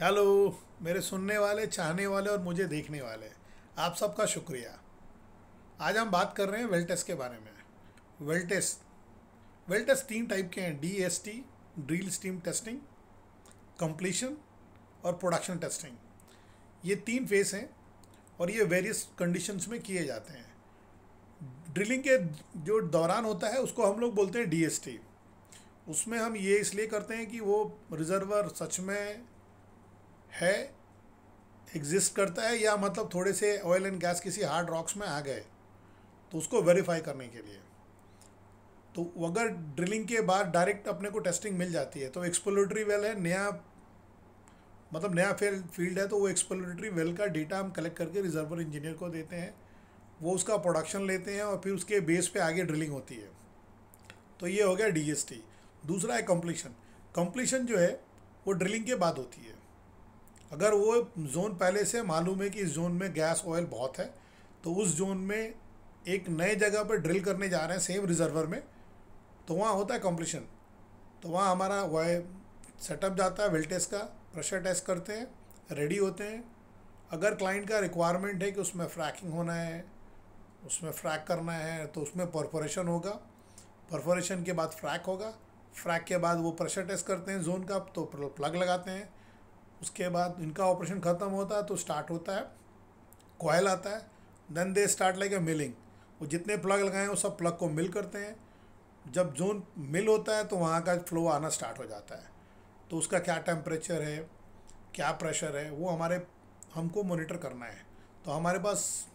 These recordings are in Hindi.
हेलो मेरे सुनने वाले, चाहने वाले और मुझे देखने वाले, आप सबका शुक्रिया। आज हम बात कर रहे हैं वेल टेस्ट के बारे में। वेल टेस्ट तीन टाइप के हैं: DST, drill steam testing, completion और प्रोडक्शन टेस्टिंग। ये तीन फेस हैं और ये वेरियस कंडीशंस में किए जाते हैं। ड्रिलिंग के जो दौरान होता है उसको हम लोग बोलते हैं DST। उसमें हम ये इसलिए करते हैं कि वो रिजर्वर सच में है, एग्जिस्ट करता है, या मतलब थोड़े से ऑयल एंड गैस किसी हार्ड रॉक्स में आ गए, तो उसको वेरीफाई करने के लिए। तो अगर ड्रिलिंग के बाद डायरेक्ट अपने को टेस्टिंग मिल जाती है तो एक्सप्लोरेटरी वेल है, नया मतलब नया फील्ड है, तो वो एक्सप्लोरेटरी वेल का डेटा हम कलेक्ट करके रिजर्वर इंजीनियर को देते हैं। वो उसका प्रोडक्शन लेते हैं और फिर उसके बेस पे आगे ड्रिलिंग होती है। तो ये हो गया DST। दूसरा है कंप्लीशन। कंप्लीशन जो है वो ड्रिलिंग के बाद होती है। अगर वो जोन पहले से मालूम है कि इस जोन में गैस ऑयल बहुत है, तो उस जोन में एक नए जगह पर ड्रिल करने जा रहे हैं सेम रिजर्वर में, तो वहाँ होता है कंप्लीशन। तो वहाँ हमारा वह सेटअप जाता है, वेल टेस्ट का प्रेशर टेस्ट करते हैं, रेडी होते हैं। अगर क्लाइंट का रिक्वायरमेंट है कि उसमें फ्रैकिंग होना है, उसमें फ्रैक करना है, तो उसमें परफोरेशन होगा। परफोरेशन के बाद फ्रैक होगा। फ्रैक के बाद वो प्रेशर टेस्ट करते हैं जोन का, तो प्लग लगाते हैं। उसके बाद इनका ऑपरेशन ख़त्म होता है तो स्टार्ट होता है, कॉयल आता है। Then they start like a milling. वो जितने प्लग लगाए हैं वो सब प्लग को मिल करते हैं। जब जोन मिल होता है तो वहाँ का फ्लो आना स्टार्ट हो जाता है। तो उसका क्या टेम्परेचर है, क्या प्रेशर है, वो हमको मॉनिटर करना है। तो हमारे पास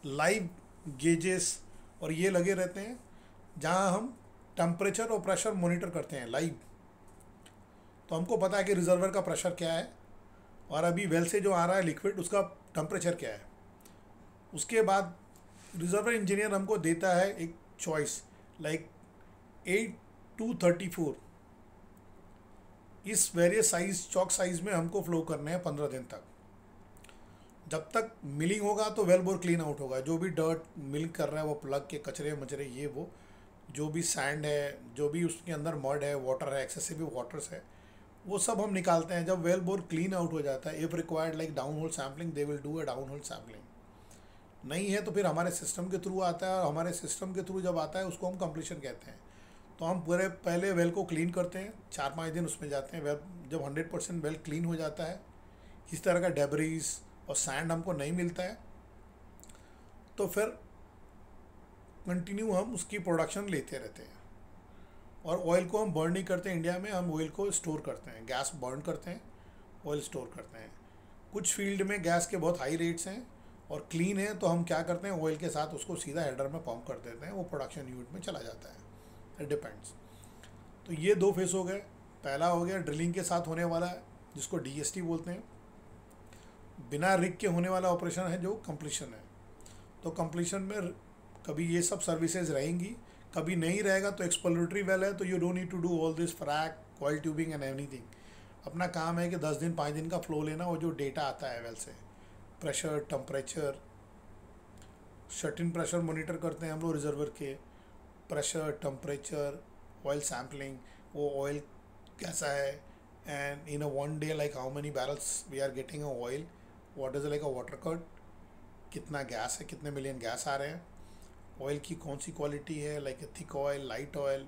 लाइव गेजेस और ये लगे रहते हैं जहाँ हम टेम्परेचर और प्रेशर मॉनिटर करते हैं लाइव। तो हमको पता है कि रिजर्वर का प्रेशर क्या है और अभी वेल से जो आ रहा है लिक्विड उसका टेम्परेचर क्या है। उसके बाद रिजर्वर इंजीनियर हमको देता है एक चॉइस, लाइक 8 to 34। इस वेरियस साइज, चॉक साइज में हमको फ्लो करने हैं 15 दिन तक। जब तक मिलिंग होगा तो वेल बोर क्लीन आउट होगा। जो भी डर्ट मिल कर रहा है, वो प्लग के कचरे मचरे, ये वो जो भी सैंड है, जो भी उसके अंदर मड है, वाटर है, एक्सेसिव वाटर्स है, वो सब हम निकालते हैं। जब वेल बोर क्लीन आउट हो जाता है, if required like down hole sampling, they will do a down hole sampling. नहीं है तो फिर हमारे सिस्टम के थ्रू आता है, और हमारे सिस्टम के थ्रू जब आता है उसको हम कंप्लीशन कहते हैं। तो हम पूरे पहले वेल को क्लीन करते हैं, 4-5 दिन उसमें जाते हैं। वेल जब 100% वेल क्लीन हो जाता है, इस तरह का डेबरीज और सैंड हमको नहीं मिलता है, तो फिर कंटिन्यू हम उसकी प्रोडक्शन लेते रहते हैं। और ऑयल को हम बर्न नहीं करते इंडिया में, हम ऑयल को स्टोर करते हैं। गैस बर्न करते हैं, ऑयल स्टोर करते हैं। कुछ फील्ड में गैस के बहुत हाई रेट्स हैं और क्लीन है, तो हम क्या करते हैं, ऑयल के साथ उसको सीधा हेडर में पंप कर देते हैं, वो प्रोडक्शन यूनिट में चला जाता है। It depends. तो ये दो फेस हो गए। पहला हो गया ड्रिलिंग के साथ होने वाला, जिसको DST बोलते हैं। बिना रिग के होने वाला ऑपरेशन है जो कंप्लीशन है। तो कंप्लीशन में कभी ये सब सर्विसेज रहेंगी, कभी नहीं रहेगा। तो एक्सप्लोरेटरी वेल है तो you don't need to do all this frack, coil tubing and anything. अपना काम है कि 10 दिन 5 दिन का फ्लो लेना, और जो डेटा आता है वेल से, pressure, temperature, certain pressure monitor करते हैं हम लोग रिजर्वर के। प्रेशर, टेम्परेचर, ऑयल सैम्पलिंग, वो ऑयल कैसा है, and in a 1 day like how many barrels we are getting a oil, what is like a water cut, कितना गैस है, कितने मिलियन गैस आ रहे हैं, ऑयल की कौन सी क्वालिटी है, like thick oil, light oil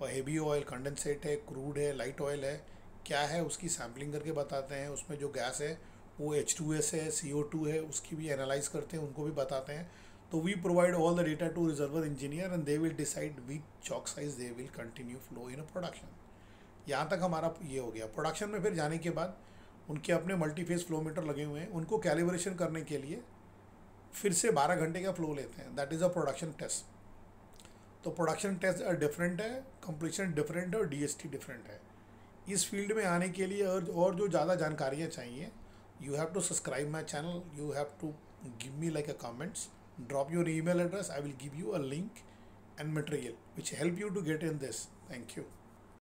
और हेवी ऑयल, कंडेंसेट है, क्रूड है, लाइट ऑयल है, क्या है, उसकी सैम्पलिंग करके बताते हैं। उसमें जो गैस है वो H2S है, CO2 है, उसकी भी एनालाइज करते हैं, उनको भी बताते हैं। तो we provide all the data to reservoir engineer and they will decide which choke size they will continue flow in a production. यहाँ तक हमारा ये हो गया। प्रोडक्शन में फिर जाने के बाद उनके अपने मल्टीफेस फ्लो मीटर लगे हुए हैं, उनको कैलिब्रेशन करने के लिए फिर से 12 घंटे का फ्लो लेते हैं। That is a production test. तो प्रोडक्शन टेस्ट डिफरेंट है, कंप्लीशन डिफरेंट है और DST डिफरेंट है। इस फील्ड में आने के लिए और जो ज़्यादा जानकारियाँ चाहिए, you have to subscribe my channel, you have to give me like a comments, drop your email address, I will give you a link and material which help you to get in this. Thank you.